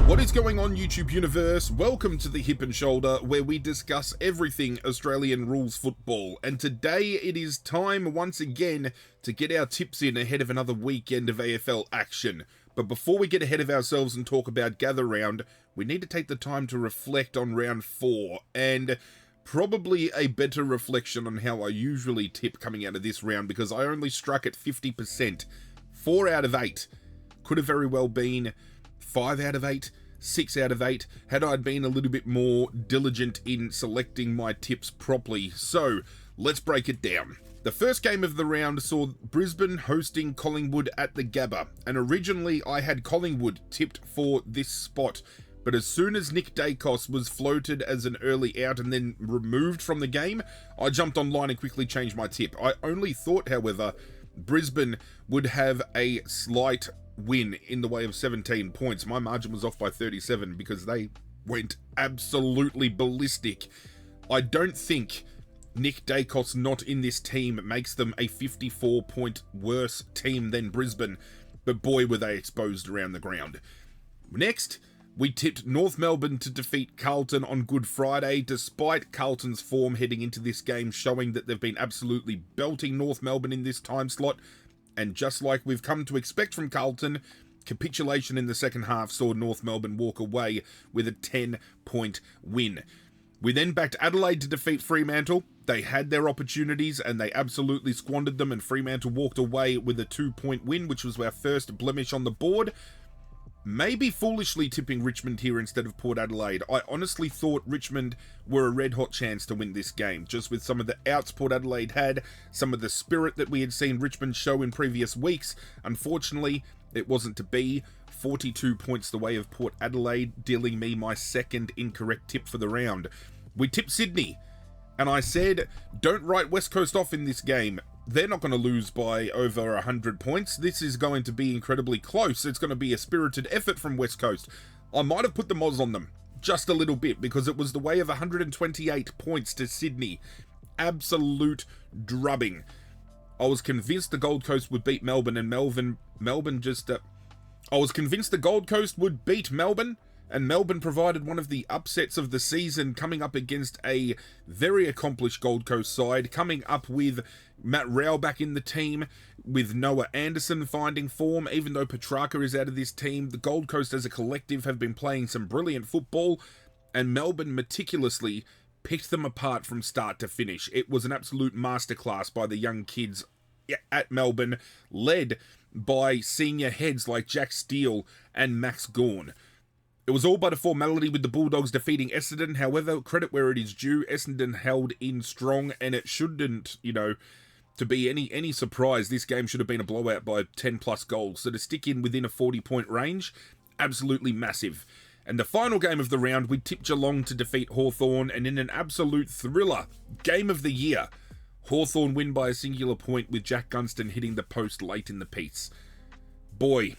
What is going on, YouTube universe? Welcome to the Hip and Shoulder, where we discuss everything Australian rules football. And today it is time once again to get our tips in ahead of another weekend of AFL action. But before we get ahead of ourselves and talk about Gather Round, we need to take the time to reflect on round 4, and probably a better reflection on how I usually tip coming out of this round, because I only struck at 50%. 4 out of 8. Could have very well been 5 out of 8, 6 out of 8, had I been a little bit more diligent in selecting my tips properly. So, let's break it down. The first game of the round saw Brisbane hosting Collingwood at the Gabba, and originally I had Collingwood tipped for this spot, but as soon as Nick Dacos was floated as an early out and then removed from the game, I jumped online and quickly changed my tip. I only thought, however, Brisbane would have a slight win in the way of 17 points. My margin was off by 37 because they went absolutely ballistic. I don't think Nick Dacos not in this team makes them a 54-point worse team than Brisbane, but boy were they exposed around the ground. Next, we tipped North Melbourne to defeat Carlton on Good Friday, despite Carlton's form heading into this game showing that they've been absolutely belting North Melbourne in this time slot. And just like we've come to expect from Carlton, capitulation in the second half saw North Melbourne walk away with a 10-point win. We then backed Adelaide to defeat Fremantle. They had their opportunities and they absolutely squandered them, and Fremantle walked away with a 2-point win, which was our first blemish on the board. Maybe foolishly tipping Richmond here instead of Port Adelaide. I honestly thought Richmond were a red-hot chance to win this game, just with some of the outs Port Adelaide had, some of the spirit that we had seen Richmond show in previous weeks. Unfortunately, it wasn't to be. 42 points the way of Port Adelaide, dealing me my second incorrect tip for the round. We tipped Sydney, and I said, don't write West Coast off in this game. They're not going to lose by over 100 points. This is going to be incredibly close. It's going to be a spirited effort from West Coast. I might have put the Moz on them just a little bit because it was the way of 128 points to Sydney. Absolute drubbing. I was convinced the Gold Coast would beat Melbourne, and Melbourne just... I was convinced the Gold Coast would beat Melbourne, and Melbourne provided one of the upsets of the season, coming up against a very accomplished Gold Coast side, coming up with Matt Rao back in the team, with Noah Anderson finding form. Even though Petrarca is out of this team, the Gold Coast as a collective have been playing some brilliant football, and Melbourne meticulously picked them apart from start to finish. It was an absolute masterclass by the young kids at Melbourne, led by senior heads like Jack Steele and Max Gawn. It was all but a formality with the Bulldogs defeating Essendon. However, credit where it is due, Essendon held in strong, and it shouldn't, to be any surprise, this game should have been a blowout by 10 plus goals. So to stick in within a 40-point range, absolutely massive. And the final game of the round, we tipped Geelong to defeat Hawthorn, and in an absolute thriller, game of the year, Hawthorn win by a singular point with Jack Gunston hitting the post late in the piece. Boy,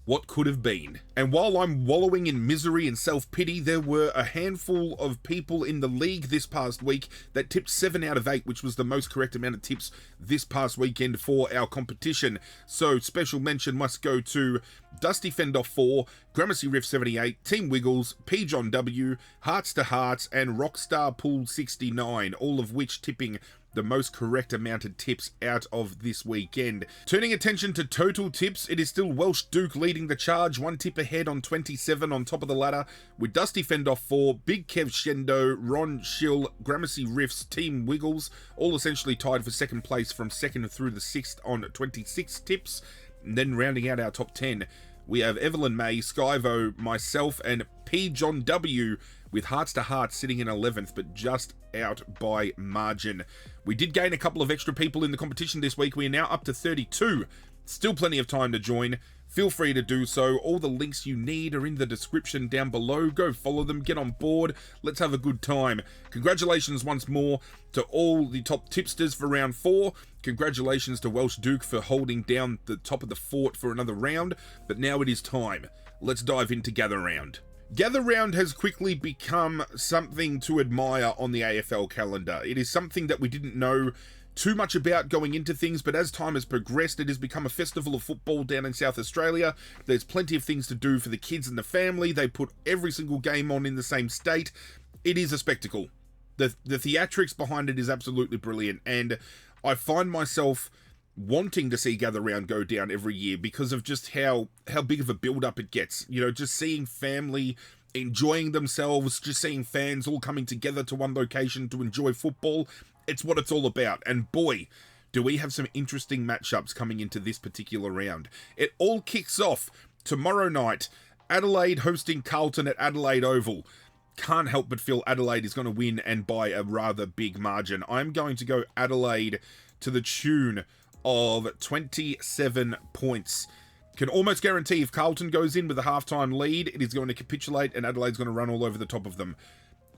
what could have been. And while I'm wallowing in misery and self-pity, there were a handful of people in the league this past week that tipped 7 out of 8, which was the most correct amount of tips this past weekend for our competition. So special mention must go to Dusty Fendoff 4, Gramercy Riff 78, Team Wiggles, P. John W, Hearts to Hearts, and Rockstar Pool 69, all of which tipping the most correct amount of tips out of this weekend. Turning attention to total tips, it is still Welsh Duke leading the charge, 1 tip ahead on 27 on top of the ladder, with Dusty Fendoff 4, Big Kev Shendo, Ron Schill, Gramercy Riffs, Team Wiggles, all essentially tied for second place from 2nd through the 6th on 26 tips. And then rounding out our top 10, we have Evelyn May, Skyvo, myself, and P. John W, with Hearts to Hearts sitting in 11th, but just out by margin. We did gain a couple of extra people in the competition this week. We are now up to 32. Still plenty of time to join. Feel free to do so. All the links you need are in the description down below. Go follow them, get on board. Let's have a good time. Congratulations once more to all the top tipsters for round 4. Congratulations to Welsh Duke for holding down the top of the fort for another round. But now it is time. Let's dive into Gather Round. Gather Round has quickly become something to admire on the AFL calendar. It is something that we didn't know too much about going into things, but as time has progressed, it has become a festival of football down in South Australia. There's plenty of things to do for the kids and the family. They put every single game on in the same state. It is a spectacle. The theatrics behind it is absolutely brilliant, and I find myself wanting to see Gather Round go down every year because of just how big of a build-up it gets. You know, just seeing family enjoying themselves, just seeing fans all coming together to one location to enjoy football. It's what it's all about, and boy, do we have some interesting matchups coming into this particular round. It all kicks off tomorrow night, Adelaide hosting Carlton at Adelaide Oval. Can't help but feel Adelaide is going to win, and by a rather big margin. I'm going to go Adelaide to the tune of 27 points. Can almost guarantee if Carlton goes in with a halftime lead, it is going to capitulate and Adelaide's going to run all over the top of them.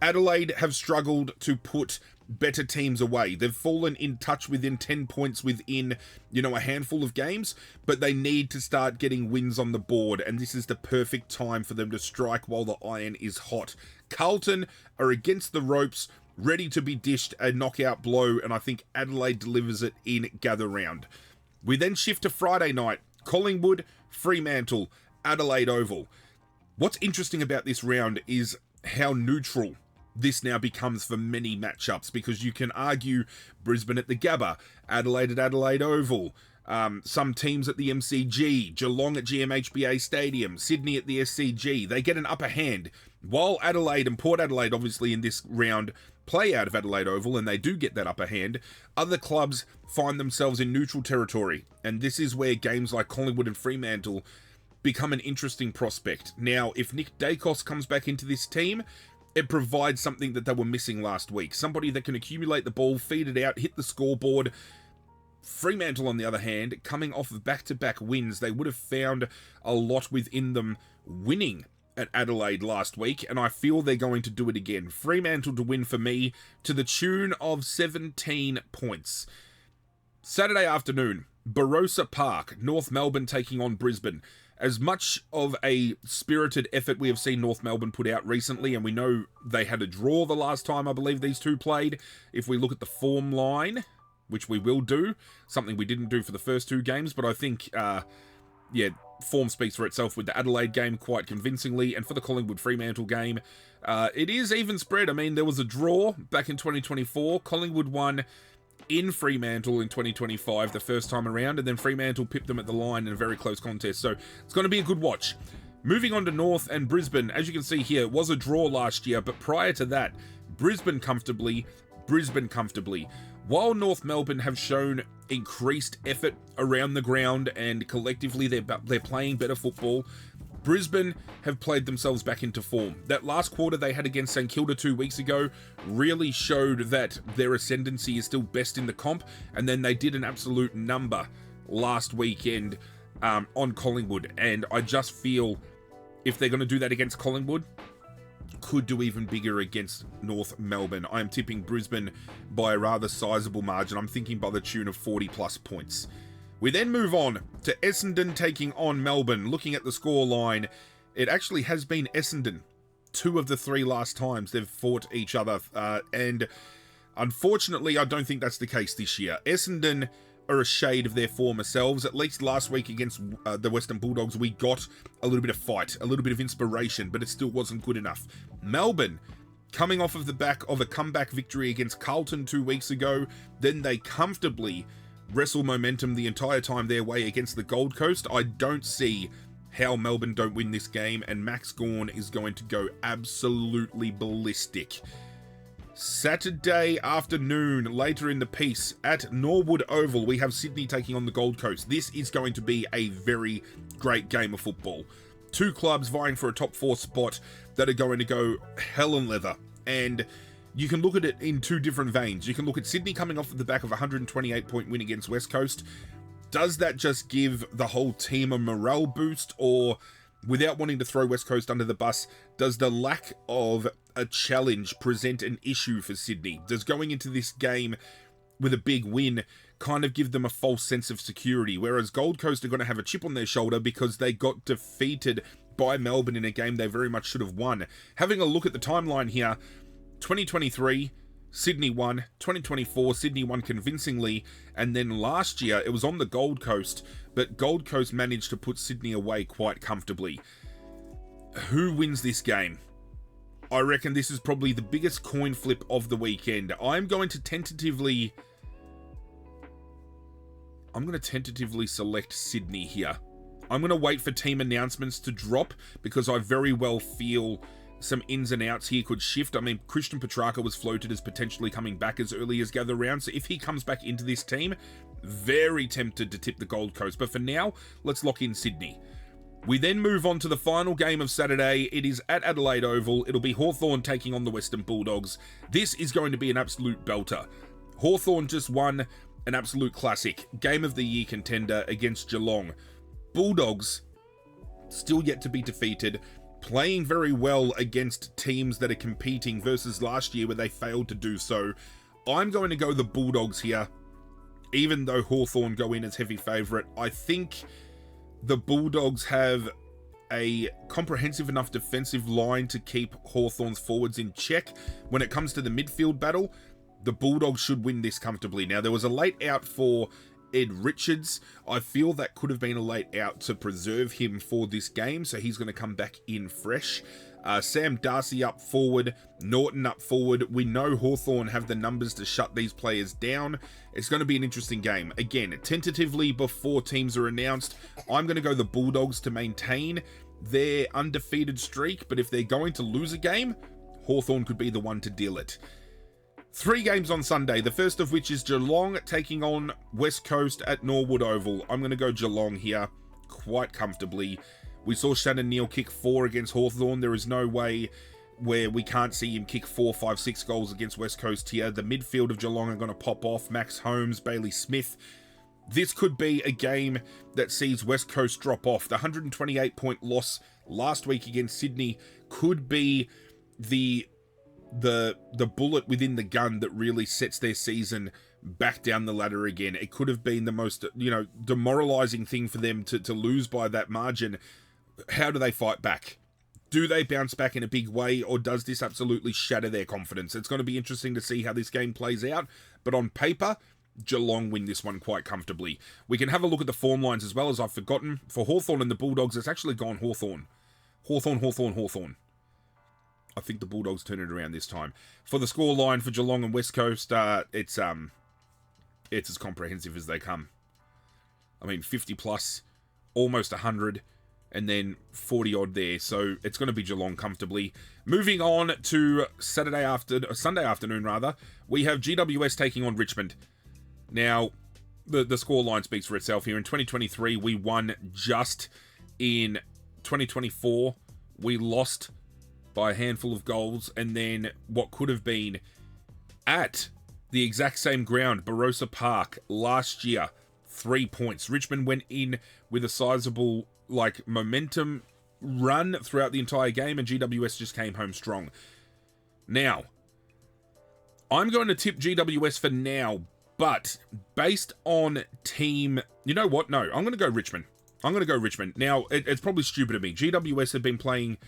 Adelaide have struggled to put better teams away. They've fallen in touch within 10 points within, a handful of games, but they need to start getting wins on the board, and this is the perfect time for them to strike while the iron is hot. Carlton are against the ropes, ready to be dished a knockout blow, and I think Adelaide delivers it in Gather Round. We then shift to Friday night, Collingwood, Fremantle, Adelaide Oval. What's interesting about this round is how neutral this now becomes for many matchups, because you can argue Brisbane at the Gabba, Adelaide at Adelaide Oval, some teams at the MCG, Geelong at GMHBA Stadium, Sydney at the SCG. They get an upper hand, while Adelaide and Port Adelaide obviously in this round play out of Adelaide Oval, and they do get that upper hand. Other clubs find themselves in neutral territory, and this is where games like Collingwood and Fremantle become an interesting prospect. Now, if Nick Dacos comes back into this team, it provides something that they were missing last week. Somebody that can accumulate the ball, feed it out, hit the scoreboard. Fremantle, on the other hand, coming off of back-to-back wins, they would have found a lot within them winning at Adelaide last week, and I feel they're going to do it again. Fremantle to win for me to the tune of 17 points. Saturday afternoon, Barossa Park, North Melbourne taking on Brisbane. As much of a spirited effort we have seen North Melbourne put out recently, and we know they had a draw the last time I believe these two played, if we look at the form line, which we will do, something we didn't do for the first two games, but I think, form speaks for itself with the Adelaide game quite convincingly, and for the Collingwood Fremantle game, it is even spread. I mean, there was a draw back in 2024. Collingwood won in Fremantle in 2025 the first time around, and then Fremantle pipped them at the line in a very close contest, so it's going to be a good watch. Moving on to North and Brisbane, as you can see here, it was a draw last year, but prior to that, Brisbane comfortably. While North Melbourne have shown increased effort around the ground and collectively they're playing better football, Brisbane have played themselves back into form. That last quarter they had against St Kilda 2 weeks ago really showed that their ascendancy is still best in the comp, and then they did an absolute number last weekend on Collingwood, and I just feel if they're going to do that against Collingwood, could do even bigger against North Melbourne. I am tipping Brisbane by a rather sizable margin. I'm thinking by the tune of 40 plus points. We then move on to Essendon taking on Melbourne. Looking at the score line, it actually has been Essendon 2 of the 3 last times they've fought each other, and unfortunately I don't think that's the case this year. Essendon are a shade of their former selves. At least last week against the Western Bulldogs, we got a little bit of fight, a little bit of inspiration, but it still wasn't good enough. Melbourne, coming off of the back of a comeback victory against Carlton 2 weeks ago, then they comfortably wrestle momentum the entire time their way against the Gold Coast. I don't see how Melbourne don't win this game, and Max Gawn is going to go absolutely ballistic. Saturday afternoon, later in the piece, at Norwood Oval, we have Sydney taking on the Gold Coast. This is going to be a very great game of football. 2 clubs vying for a top 4 spot that are going to go hell and leather. And you can look at it in 2 different veins. You can look at Sydney coming off of the back of a 128-point win against West Coast. Does that just give the whole team a morale boost, or, without wanting to throw West Coast under the bus, does the lack of a challenge present an issue for Sydney? Does going into this game with a big win kind of give them a false sense of security, whereas Gold Coast are going to have a chip on their shoulder because they got defeated by Melbourne in a game they very much should have won? Having a look at the timeline here, 2023, Sydney won. 2024, Sydney won convincingly. And then last year, it was on the Gold Coast, but Gold Coast managed to put Sydney away quite comfortably. Who wins this game? I reckon this is probably the biggest coin flip of the weekend. I'm going to tentatively select Sydney here. I'm going to wait for team announcements to drop because I very well feel some ins and outs here could shift. I mean, Christian Petrarca was floated as potentially coming back as early as gather round, so if he comes back into this team, very tempted to tip the Gold Coast. But for now, let's lock in Sydney. We then move on to the final game of Saturday. It is at Adelaide Oval. It'll be Hawthorn taking on the Western Bulldogs. This is going to be an absolute belter. Hawthorn just won an absolute classic. Game of the Year contender against Geelong. Bulldogs, still yet to be defeated, playing very well against teams that are competing versus last year where they failed to do so. I'm going to go the Bulldogs here, even though Hawthorn go in as heavy favourite. I think the Bulldogs have a comprehensive enough defensive line to keep Hawthorn's forwards in check. When it comes to the midfield battle, the Bulldogs should win this comfortably. Now, there was a late out for Ed Richards. I feel that could have been a late out to preserve him for this game, so he's going to come back in fresh. Sam Darcy up forward, Norton up forward. We know Hawthorn have the numbers to shut these players down. It's going to be an interesting game. Again, tentatively before teams are announced, I'm going to go the Bulldogs to maintain their undefeated streak, but if they're going to lose a game, Hawthorn could be the one to deal it. 3 games on Sunday, the first of which is Geelong taking on West Coast at Norwood Oval. I'm going to go Geelong here quite comfortably. We saw Shannon Neal kick 4 against Hawthorn. There is no way where we can't see him kick 4, 5, 6 goals against West Coast here. The midfield of Geelong are going to pop off. Max Holmes, Bailey Smith. This could be a game that sees West Coast drop off. The 128-point loss last week against Sydney could be the bullet within the gun that really sets their season back down the ladder again. It could have been the most, demoralizing thing for them to lose by that margin. How do they fight back? Do they bounce back in a big way, or does this absolutely shatter their confidence? It's going to be interesting to see how this game plays out, but on paper, Geelong win this one quite comfortably. We can have a look at the form lines as well, as I've forgotten. For Hawthorn and the Bulldogs, it's actually gone Hawthorn. Hawthorn. I think the Bulldogs turn it around this time. For the score line for Geelong and West Coast, it's as comprehensive as they come. I mean, 50 plus, almost 100, and then 40 odd there. So it's going to be Geelong comfortably. Moving on to Sunday afternoon, we have GWS taking on Richmond. Now, the score line speaks for itself here. In 2023, we won just. In 2024, we lost by a handful of goals, and then what could have been at the exact same ground, Barossa Park, last year, 3 points. Richmond went in with a sizable, momentum run throughout the entire game, and GWS just came home strong. Now, I'm going to tip GWS for now, but based on team... You know what? No, I'm going to go Richmond. Now, it's probably stupid of me. GWS have been playing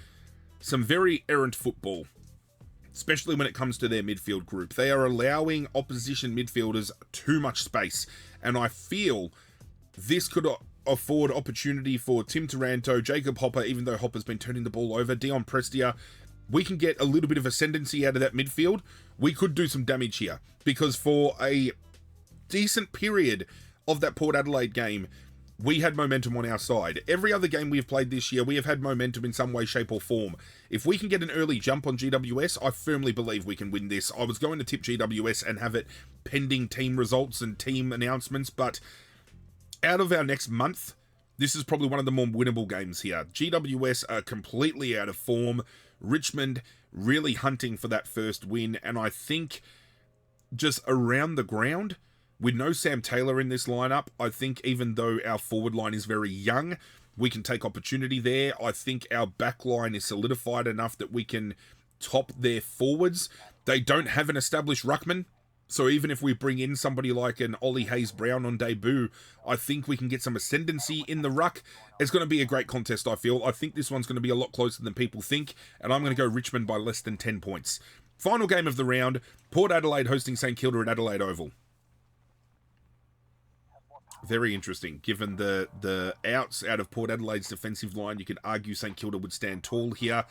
some very errant football, especially when it comes to their midfield group. They are allowing opposition midfielders too much space, and I feel this could afford opportunity for Tim Taranto, Jacob Hopper, even though Hopper's been turning the ball over, Dion Prestia. We can get a little bit of ascendancy out of that midfield. We could do some damage here, because for a decent period of that Port Adelaide game, we had momentum on our side. Every other game we've played this year, we have had momentum in some way, shape, or form. If we can get an early jump on GWS, I firmly believe we can win this. I was going to tip GWS and have it pending team results and team announcements, but out of our next month, this is probably one of the more winnable games here. GWS are completely out of form. Richmond really hunting for that first win, and I think just around the ground, with no Sam Taylor in this lineup, I think even though our forward line is very young, we can take opportunity there. I think our back line is solidified enough that we can top their forwards. They don't have an established ruckman, so even if we bring in somebody like an Ollie Hayes-Brown on debut, I think we can get some ascendancy in the ruck. It's going to be a great contest, I feel. I think this one's going to be a lot closer than people think, and I'm going to go Richmond by less than 10 points. Final game of the round, Port Adelaide hosting St Kilda at Adelaide Oval. Very interesting. Given the outs out of Port Adelaide's defensive line, you could argue St Kilda would stand tall here.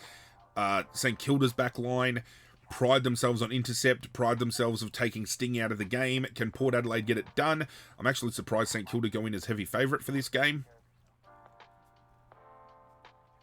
St Kilda's back line pride themselves on intercept, pride themselves of taking sting out of the game. Can Port Adelaide get it done? I'm actually surprised St Kilda go in as heavy favourite for this game.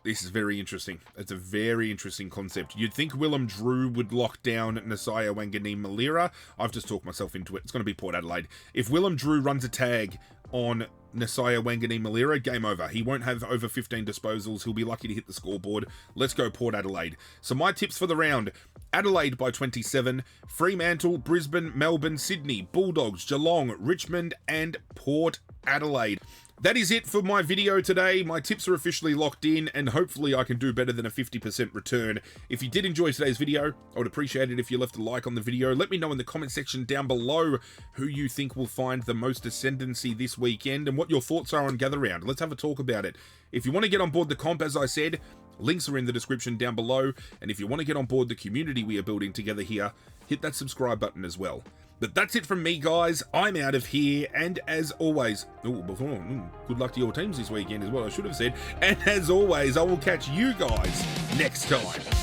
This is very interesting. It's a very interesting concept. You'd think Willem Drew would lock down Nasiah Wanganeen-Malira. I've just talked myself into it. It's going to be Port Adelaide. If Willem Drew runs a tag on Nasiah Wanganeen-Malira, game over. He won't have over 15 disposals. He'll be lucky to hit the scoreboard. Let's go Port Adelaide. So my tips for the round: Adelaide by 27, Fremantle, Brisbane, Melbourne, Sydney, Bulldogs, Geelong, Richmond, and Port Adelaide. That is it for my video today. My tips are officially locked in, and hopefully I can do better than a 50% return. If you did enjoy today's video, I would appreciate it if you left a like on the video. Let me know in the comment section down below who you think will find the most ascendancy this weekend and what your thoughts are on Gather Round. Let's have a talk about it. If you want to get on board the comp, as I said, links are in the description down below. And if you want to get on board the community we are building together here, hit that subscribe button as well. But that's it from me, guys. I'm out of here, and as always, good luck to your teams this weekend is what I should have said. And as always, I will catch you guys next time.